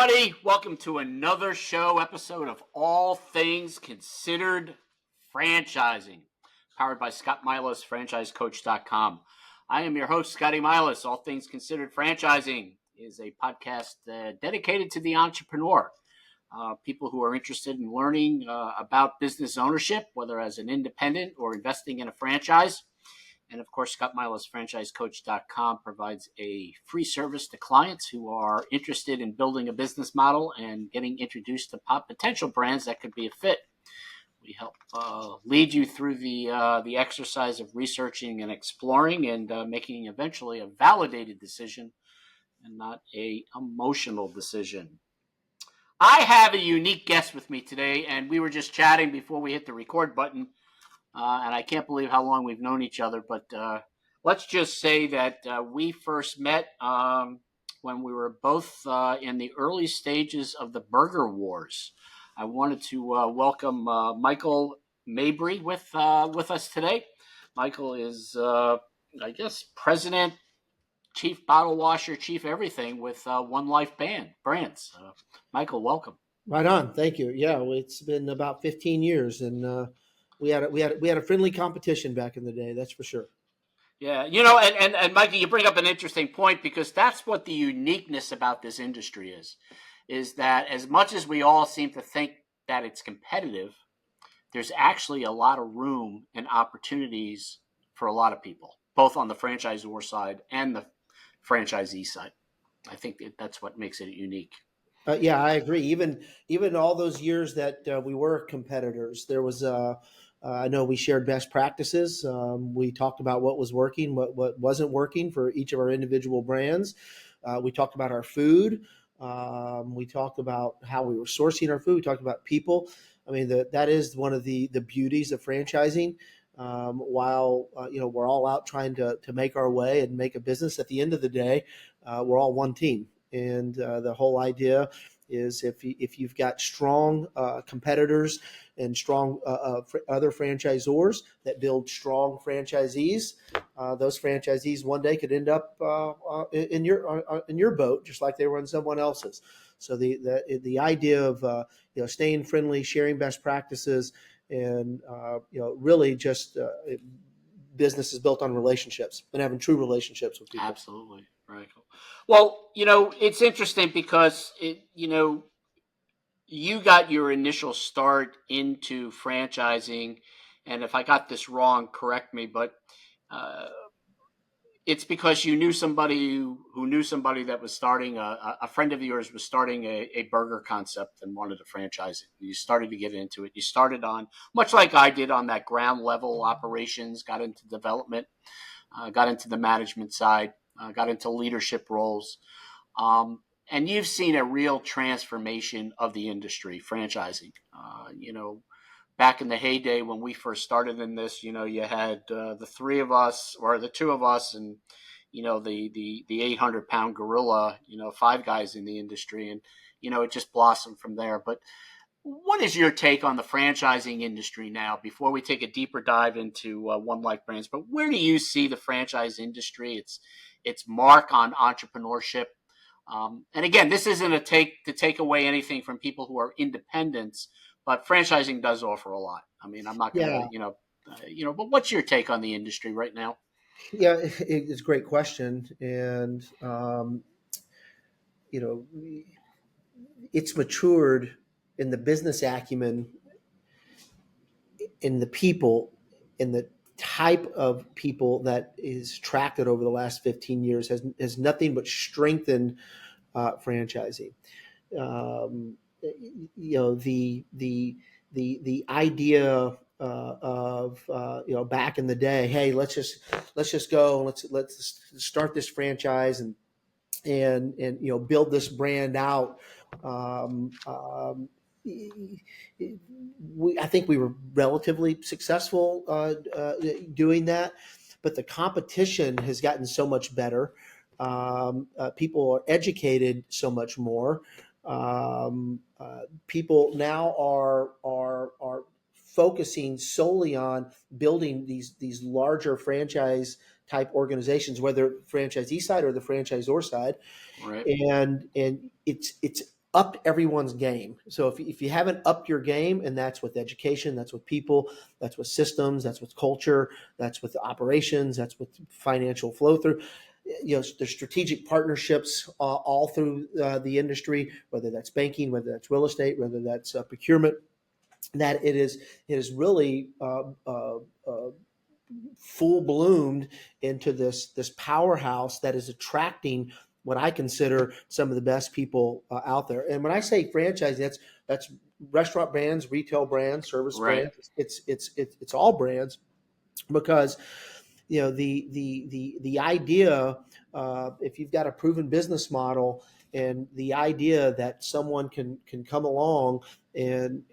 everybody. Welcome to another show episode of All Things Considered Franchising, powered by Scott Milas, franchisecoach.com. I am your host, Scotty Milas. All Things Considered Franchising is a podcast dedicated to the entrepreneur, people who are interested in learning about business ownership, whether as an independent or investing in a franchise. And of course, Scott Milas, franchisecoach.com provides a free service to clients who are interested in building a business model and getting introduced to potential brands that could be a fit. We help lead you through the exercise of researching and exploring and making eventually a validated decision and not a emotional decision. I have a unique guest with me today, and we were just chatting before we hit the record button. And I can't believe how long we've known each other, but let's just say that we first met when we were both in the early stages of the burger wars. I wanted to welcome Michael Mabry with us today. Michael is, I guess, president, chief bottle washer, chief everything with One Life Brands. Michael, welcome. Right on. Thank you. Yeah, it's been about 15 years, and we had a friendly competition back in the day. That's for sure. Yeah, and Mikey, you bring up an interesting point because that's what the uniqueness about this industry is that as much as we all seem to think that it's competitive, there's actually a lot of room and opportunities for a lot of people, both on the franchisor side and the franchisee side. I think that's what makes it unique. Yeah, I agree. Even all those years that we were competitors, there was I know we shared best practices. We talked about what was working, what wasn't working for each of our individual brands. We talked about our food. We talked about how we were sourcing our food. We talked about people. I mean, that is one of the beauties of franchising. While we're all out trying to make our way and make a business, at the end of the day, we're all one team. And the whole idea is if you've got strong competitors and strong other franchisors that build strong franchisees, those franchisees one day could end up in your boat, just like they were in someone else's. So the idea of staying friendly, sharing best practices, and really just business is built on relationships and having true relationships with people. Absolutely. Right. Well, it's interesting because you got your initial start into franchising, and if I got this wrong, correct me, but it's because you knew somebody who knew somebody that was starting a friend of yours was starting a burger concept and wanted to franchise it. You started to get into it. You started on, much like I did, on that ground level operations, got into development, got into the management side, got into leadership roles. And you've seen a real transformation of the industry, franchising. Back in the heyday when we first started in this, you had the three of us or the two of us and, the 800-pound gorilla, five guys in the industry. And, it just blossomed from there. But what is your take on the franchising industry now before we take a deeper dive into One Life Brands? But where do you see the franchise industry, its mark on entrepreneurship? And again, this isn't to take away anything from people who are independents, but franchising does offer a lot. I mean, I'm not going to, but what's your take on the industry right now? Yeah, it's a great question. And, it's matured in the business acumen, in the people, in the type of people that is attracted over the last 15 years has nothing but strengthened franchising. The idea of back in the day, hey, let's just go, let's start this franchise and build this brand out. I think we were relatively successful doing that, but the competition has gotten so much better. People are educated so much more. People now are focusing solely on building these larger franchise type organizations, whether franchisee side or the franchisor side, Right. and it's upped everyone's game. So if you haven't upped your game, and that's with education, that's with people, that's with systems, that's with culture, that's with operations, that's with financial flow through. There's strategic partnerships all through the industry, whether that's banking, whether that's real estate, whether that's procurement. That it is really full bloomed into this powerhouse that is attracting what I consider some of the best people out there. And when I say franchise, that's restaurant brands, retail brands, service Right. brands. It's all brands, because the idea, if you've got a proven business model, and the idea that someone can come along and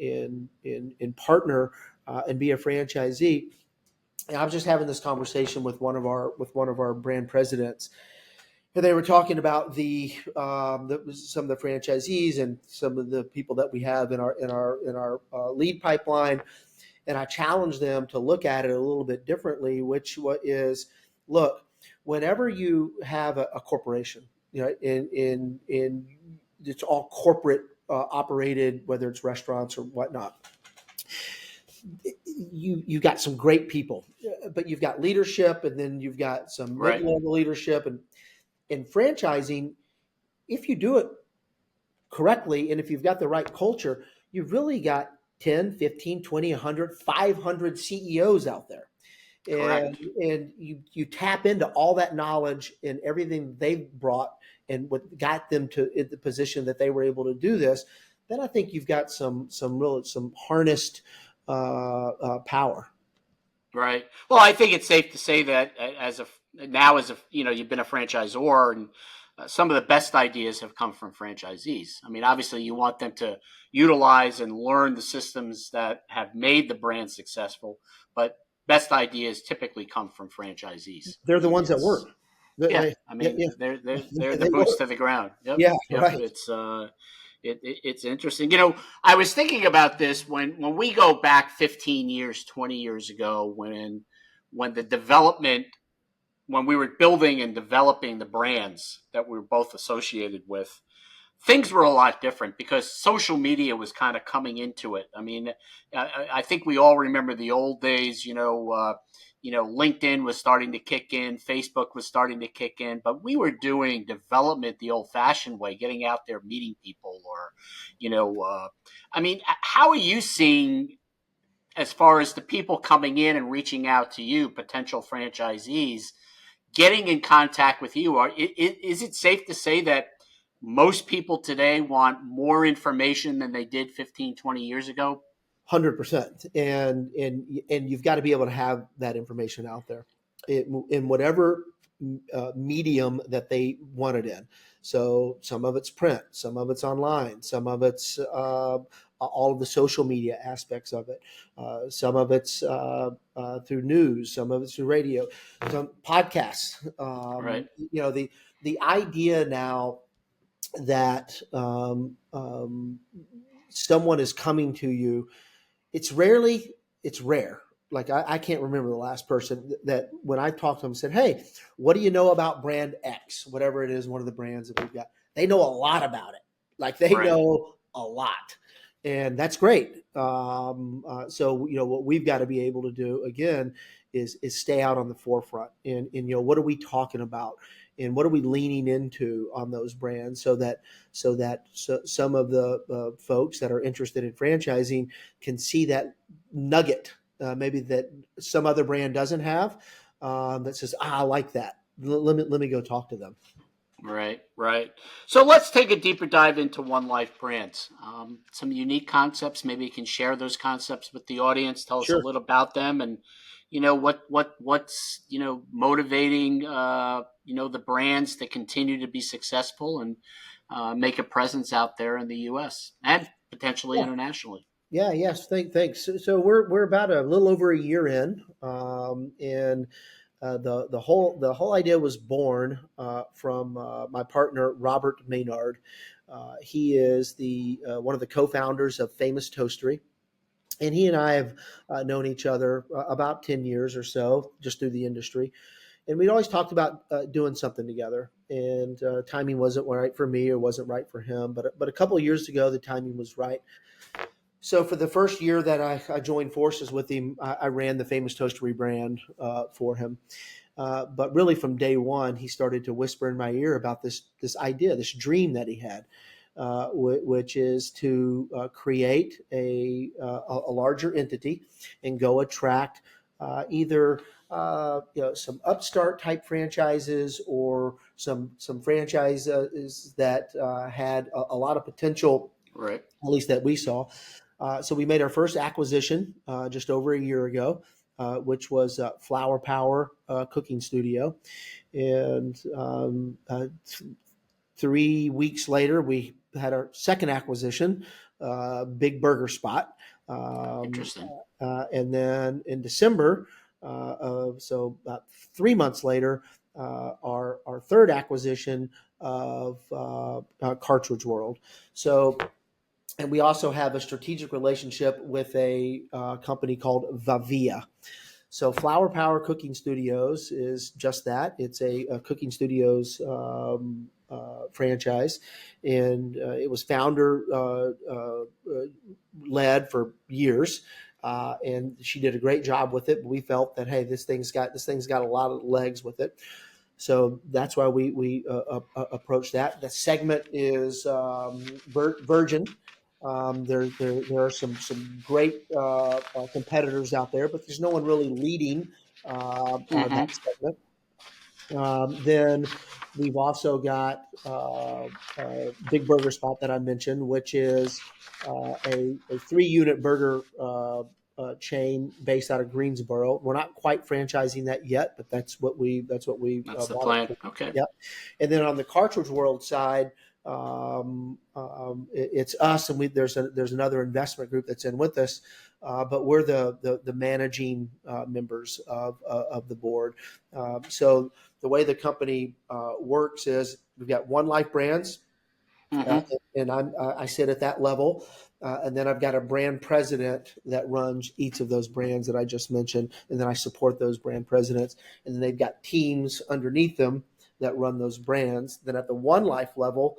partner and be a franchisee. And I was just having this conversation with one of our brand presidents, and they were talking about some of the franchisees and some of the people that we have in our lead pipeline. And I challenged them to look at it a little bit differently, look, whenever you have a corporation, in it's all corporate operated, whether it's restaurants or whatnot. You got some great people, but you've got leadership, and then you've got some Right. mid-level leadership, and in franchising, if you do it correctly, and if you've got the right culture, you've really got 10, 15, 20, 100, 500 CEOs out there. Correct. And you tap into all that knowledge and everything they've brought and what got them to the position that they were able to do this. Then I think you've got some harnessed power. Right. Well, I think it's safe to say that you've been a franchisor, and some of the best ideas have come from franchisees. I mean, obviously, you want them to utilize and learn the systems that have made the brand successful, but best ideas typically come from franchisees. They're I the mean, ones that work. yeah. I Yeah, mean, yeah. they're the They boots work. to the ground. Yep. Yeah, Yep. right. It's interesting. I was thinking about this when we go back 15 years, 20 years ago, when the development, when we were building and developing the brands that we were both associated with, things were a lot different because social media was kind of coming into it. I mean, I think we all remember the old days. LinkedIn was starting to kick in, Facebook was starting to kick in, but we were doing development the old-fashioned way, getting out there, meeting people, or, I mean, how are you seeing as far as the people coming in and reaching out to you, potential franchisees, getting in contact with you? Is it safe to say that most people today want more information than they did 15, 20 years ago? 100%. And you've got to be able to have that information out there in whatever medium that they want it in. So some of it's print, some of it's online, some of it's all of the social media aspects of it. Some of it's through news, some of it's through radio, some podcasts. Right. The idea now that someone is coming to you, it's rare. Like I can't remember the last person that when I talked to them said, "Hey, what do you know about brand X? Whatever it is, one of the brands that we've got." They know a lot about it. Like they Right. know a lot, and that's great. So what we've got to be able to do again is stay out on the forefront, and what are we talking about, and what are we leaning into on those brands, so that some of the folks that are interested in franchising can see that nugget, maybe that some other brand doesn't have, that says, I like that. Let me go talk to them. Right, right. So let's take a deeper dive into One Life Brands. Some unique concepts. Maybe you can share those concepts with the audience. Tell us a Sure. little about them, and what's motivating the brands to continue to be successful and make a presence out there in the U.S. and potentially Yeah. internationally. Yeah. Yes. Thanks. So we're about a little over a year in, and the whole idea was born from my partner Robert Maynard. He is the one of the co-founders of Famous Toastery, and he and I have known each other about 10 years or so, just through the industry. and we'd always talked about doing something together. And timing wasn't right for me or wasn't right for him. But a couple of years ago, the timing was right. So for the first year that I joined forces with him, I ran the Famous Toastery brand for him. But really, from day one, he started to whisper in my ear about this idea, this dream that he had, which is to create a larger entity and go attract either some upstart type franchises or some franchises that had a lot of potential, Right. at least that we saw. So we made our first acquisition just over a year ago, which was Flower Power Cooking Studio. And 3 weeks later, we had our second acquisition, Big Burger Spot. Interesting. And then in December, so about 3 months later, our third acquisition of Cartridge World. So, and we also have a strategic relationship with a company called Vavia. So Flower Power Cooking Studios is just that. It's a cooking studios franchise, and it was founder led for years. And she did a great job with it. But we felt that, hey, this thing's got a lot of legs with it. So that's why we approach that. The segment is Virgin. There are some great competitors out there, but there's no one really leading that segment. Then we've also got Big Burger Spot that I mentioned, which is a 3-unit burger chain based out of Greensboro. We're not quite franchising that yet, but that's the plan. Okay. Yep. And then on the Cartridge World side, it's us, and there's another investment group that's in with us, but we're the managing members of the board. So the way the company works is we've got One Life Brands, and I sit at that level. And then I've got a brand president that runs each of those brands that I just mentioned, and then I support those brand presidents. And then they've got teams underneath them that run those brands. Then at the One Life level,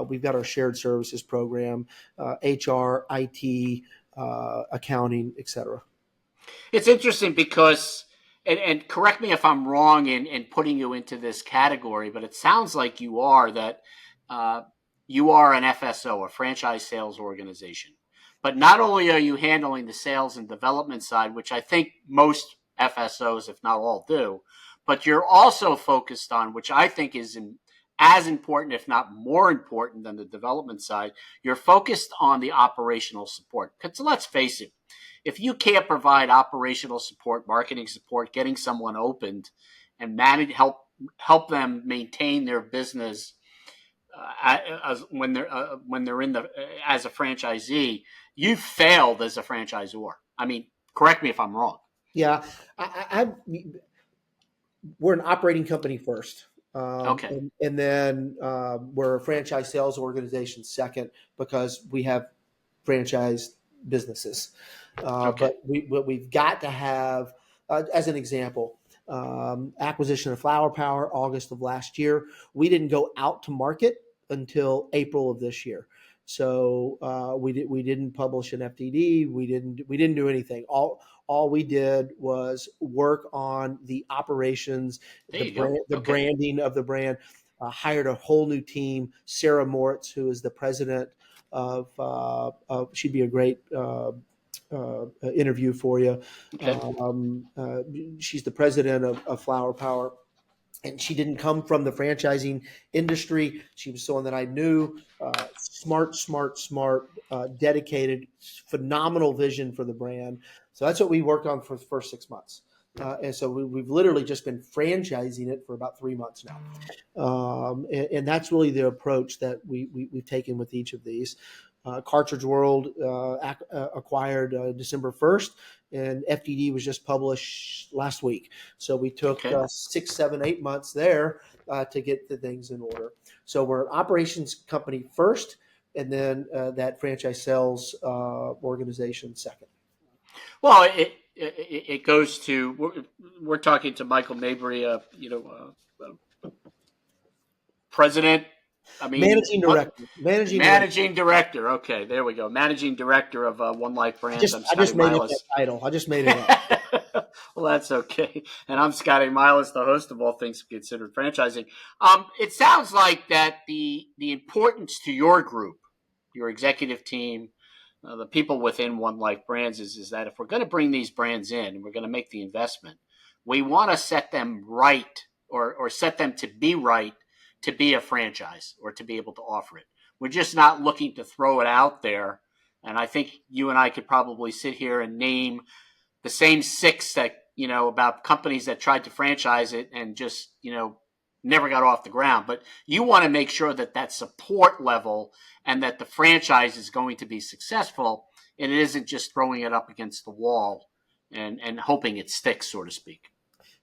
we've got our shared services program, HR, IT, accounting, etc. It's interesting because, and correct me if I'm wrong in putting you into this category, but it sounds like you are an FSO, a franchise sales organization. But not only are you handling the sales and development side, which I think most FSOs, if not all, do, but you're also focused on, which I think is as important, if not more important than the development side, you're focused on the operational support. Because let's face it, if you can't provide operational support, marketing support, getting someone opened, and help them maintain their business when they're in as a franchisee, you've failed as a franchisor. I mean, correct me if I'm wrong. Yeah, we're an operating company first. Okay. And then we're a franchise sales organization second, because we have franchise businesses. Okay. But we've got to have, as an example, acquisition of Flower Power, August of last year. We didn't go out to market until April of this year. So we didn't publish an FDD. We didn't do anything. All we did was work on the operations, the branding of the brand. Hired a whole new team. Sarah Moritz, who is the president of she'd be a great interview for you. Okay. She's the president of Flower Power. And she didn't come from the franchising industry. She was someone that I knew, smart, dedicated, phenomenal vision for the brand. So that's what we worked on for the first 6 months. And so we've literally just been franchising it for about 3 months now. And that's really the approach that we've taken with each of these. Cartridge World acquired December 1st, and FDD was just published last week. So we took 6, 7, 8 months there to get the things in order. So we're an operations company first, and then that franchise sales organization second. Well, it goes to we're talking to Michael Mabry, president. I mean, Managing director. Managing director. managing director. Okay, there we go. Managing director of One Life Brands. I'm I Scotty just made it that Milas. title. I just made it up. Well, that's okay. And I'm Scotty Milas, the host of All Things Considered Franchising. It sounds like that the importance to your group, your executive team, the people within One Life Brands is that if we're going to bring these brands in and we're going to make the investment, we want to set them right or set them to be right to be a franchise or to be able to offer it. We're just not looking to throw it out there. And I think you and I could probably sit here and name the same six that, about companies that tried to franchise it and just, never got off the ground. But you want to make sure that that support level and that the franchise is going to be successful and it isn't just throwing it up against the wall and hoping it sticks, so to speak.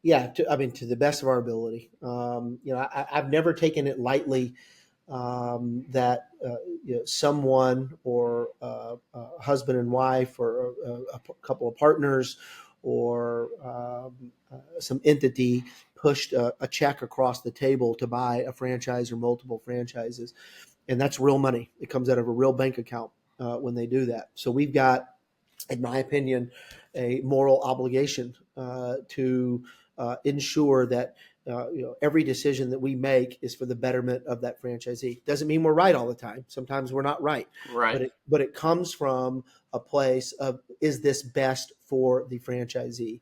Yeah, to the best of our ability. I've never taken it lightly that someone or a husband and wife or a couple of partners or some entity pushed a check across the table to buy a franchise or multiple franchises. And that's real money. It comes out of a real bank account when they do that. So we've got, in my opinion, a moral obligation to ensure that every decision that we make is for the betterment of that franchisee. Doesn't mean we're right all the time. Sometimes we're not right. Right. But it comes from a place of, is this best for the franchisee?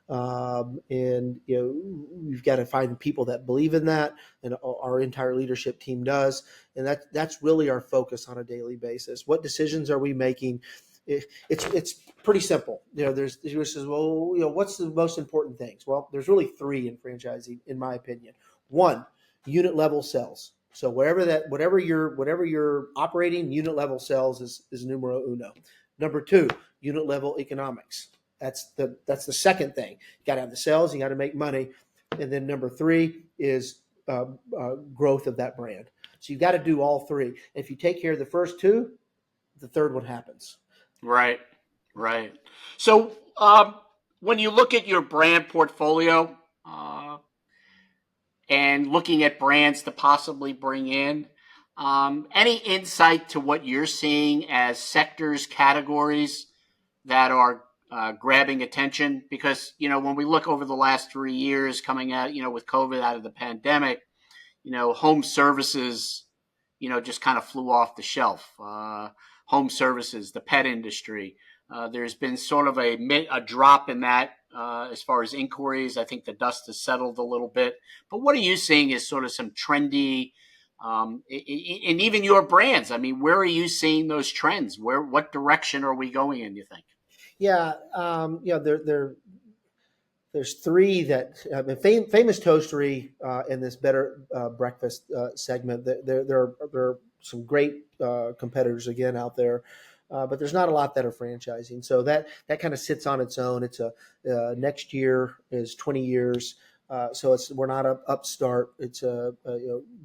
And we've got to find people that believe in that, and our entire leadership team does. And that's really our focus on a daily basis. What decisions are we making? It's pretty simple. There's says, well, what's the most important things? Well, there's really three in franchising, in my opinion. One, unit level sales. So whatever you're operating, unit level sales is numero uno. Number two, unit level economics. That's the second thing. You got to have the sales. You got to make money. And then number three is growth of that brand. So you've got to do all three. If you take care of the first two, the third one happens. Right. So when you look at your brand portfolio and looking at brands to possibly bring in, any insight to what you're seeing as sectors, categories that are grabbing attention? Because, when we look over the last 3 years coming out, with COVID out of the pandemic, home services, just kind of flew off the shelf. Home services, the pet industry. There's been sort of a drop in that as far as inquiries. I think the dust has settled a little bit. But what are you seeing as sort of some trendy, and even your brands? I mean, where are you seeing those trends? What direction are we going in, you think? Yeah, there's three that Famous Toastery in this Better Breakfast segment. There are some great competitors again out there, but there's not a lot that are franchising. So that kind of sits on its own. It's next year is 20 years. So we're not an upstart. It's a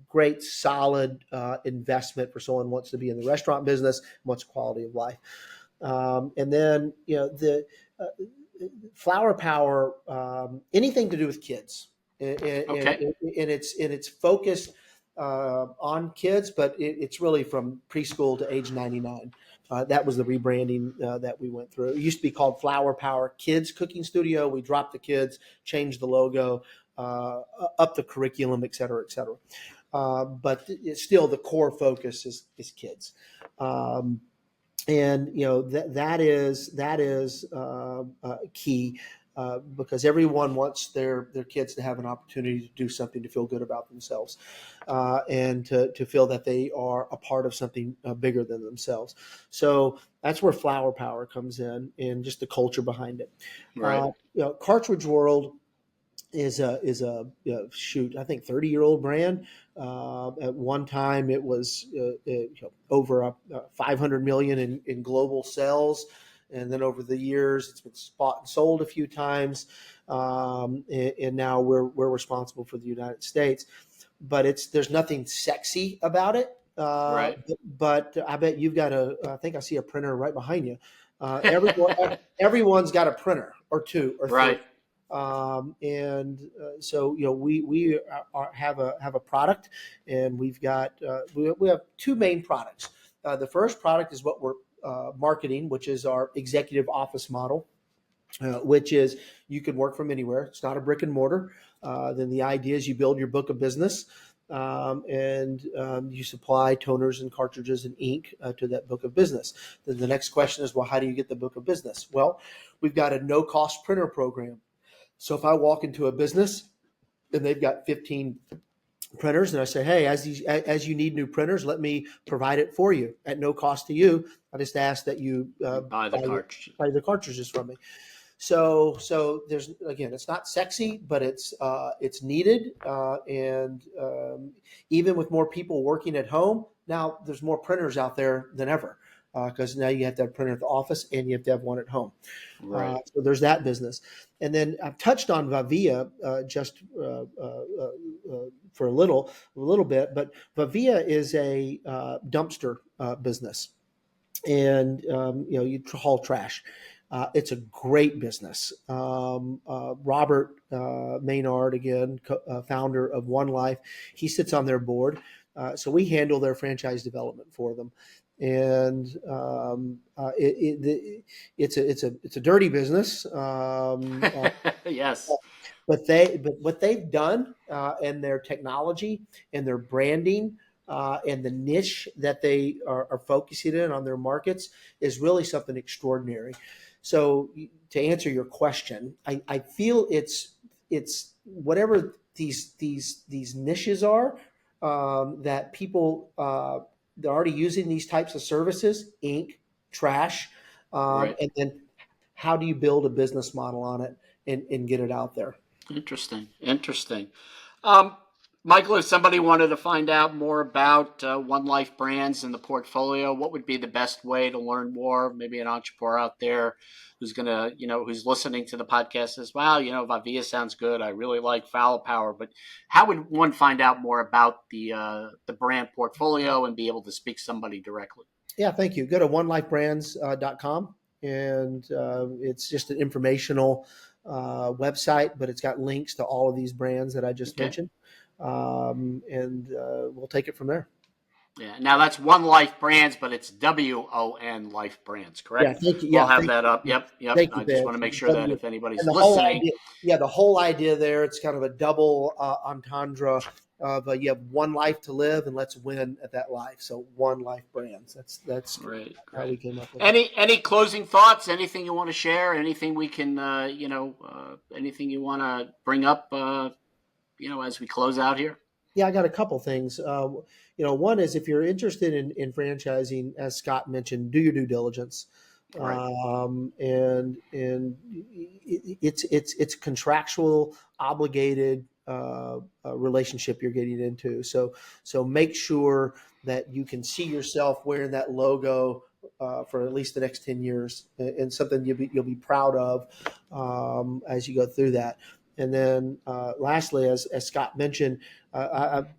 great, solid investment for someone who wants to be in the restaurant business, wants quality of life. And then the Flower Power, anything to do with kids, and it's focused on kids, but it's really from preschool to age 99. That was the rebranding that we went through. It used to be called Flower Power Kids Cooking Studio. We dropped the kids, changed the logo, up the curriculum, et cetera, et cetera. But it's still the core focus is kids. And that is key because everyone wants their kids to have an opportunity to do something, to feel good about themselves, and to feel that they are a part of something bigger than themselves. So that's where Flower Power comes in, and just the culture behind it. Right. Cartridge World is a I think 30-year-old brand. At one time, it was over 500 million in global sales, and then over the years, it's been bought and sold a few times, and now we're responsible for the United States. But there's nothing sexy about it. Right. But I bet you've got I think I see a printer right behind you. Everyone, everyone's got a printer or two or three. Right. So we have a product, and we've got we have two main products. The first product is what we're marketing, which is our executive office model, which is you can work from anywhere. It's not a brick and mortar. Then the idea is you build your book of business, and you supply toners and cartridges and ink to that book of business. Then the next question is, well, how do you get the book of business? Well, we've got a no-cost printer program. So if I walk into a business and they've got 15 printers, and I say, hey, as you need new printers, let me provide it for you at no cost to you. I just ask that you Buy the cartridge. buy the cartridges from me. So there's, again, it's not sexy, but it's needed, and even with more people working at home now, there's more printers out there than ever, because now you have to have a printer at the office and you have to have one at home. Right. So there's that business, and then I've touched on Vavia just for a little bit, but Vavia is a dumpster business, and you haul trash. It's a great business. Robert Maynard, again, founder of One Life, he sits on their board. So we handle their franchise development for them, and it's a dirty business. Yes. But what they've done, and their technology and their branding, and the niche that they are focusing in on their markets is really something extraordinary. So to answer your question, I feel it's whatever these niches are, that people they're already using these types of services, ink, trash, Right. and then how do you build a business model on it and get it out there? Interesting. Um, Michael, if somebody wanted to find out more about One Life brands and the portfolio, what would be the best way to learn more? Maybe an entrepreneur out there who's gonna, who's listening to the podcast says, "Wow, Vavia sounds good. I really like Foul Power." But how would one find out more about the brand portfolio and be able to speak to somebody directly? Yeah, thank you. Go to onelifebrands.com, and it's just an informational website, but it's got links to all of these brands that I just Okay. mentioned, and we'll take it from there. Yeah. Now that's One Life Brands, but it's WON Life Brands, Yeah, correct? thank you. I'll Yeah, have that up. Yep. Yep. thank you, I just Ben. want to make sure that W if anybody's and the whole listening, idea, yeah, the whole idea there, it's kind of a double entendre of you have one life to live, and let's win at that life. So One Life Brands. That's great, how we great. came up with it. Any closing thoughts? Anything you want to share? Anything we can, anything you want to bring up, as we close out here? Yeah, I got a couple things. One is if you're interested in franchising, as Scott mentioned, do your due diligence, Right. and it's contractual, obligated relationship you're getting into. So make sure that you can see yourself wearing that logo for at least the next 10 years, and something you'll be proud of as you go through that. And then lastly, as Scott mentioned,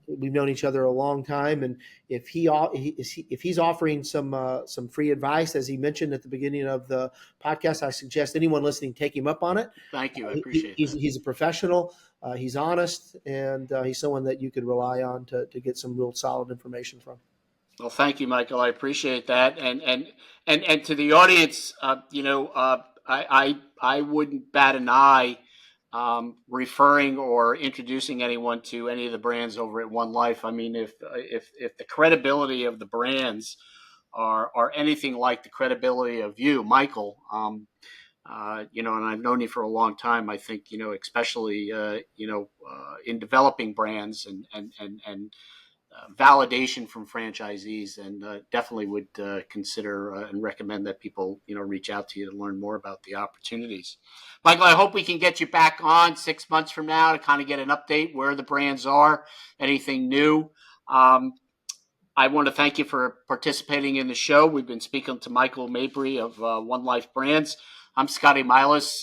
we've known each other a long time, and if he's offering some free advice, as he mentioned at the beginning of the podcast, I suggest anyone listening take him up on it. Thank you. I appreciate that. He's a professional, he's honest, and he's someone that you could rely on to get some real solid information from. Well, thank you, Michael. I appreciate that. And to the audience, I wouldn't bat an eye referring or introducing anyone to any of the brands over at One Life. I mean, if the credibility of the brands are anything like the credibility of you, Michael, and I've known you for a long time. I think especially in developing brands and validation from franchisees, and definitely would consider and recommend that people reach out to you to learn more about the opportunities. Michael, I hope we can get you back on 6 months from now to kind of get an update where the brands are, anything new. I want to thank you for participating in the show. We've been speaking to Michael Mabry of One Life Brands. I'm Scotty Milas,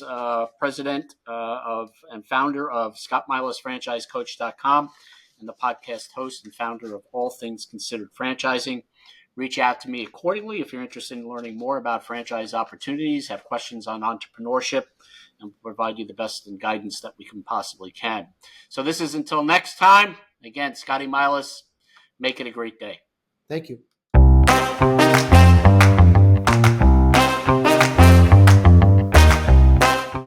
president of and founder of ScottMilasFranchiseCoach.com, and the podcast host and founder of All Things Considered Franchising. Reach out to me accordingly if you're interested in learning more about franchise opportunities, have questions on entrepreneurship, and provide you the best guidance that we can possibly can. So this is until next time. Again, Scotty Milas, make it a great day. Thank you.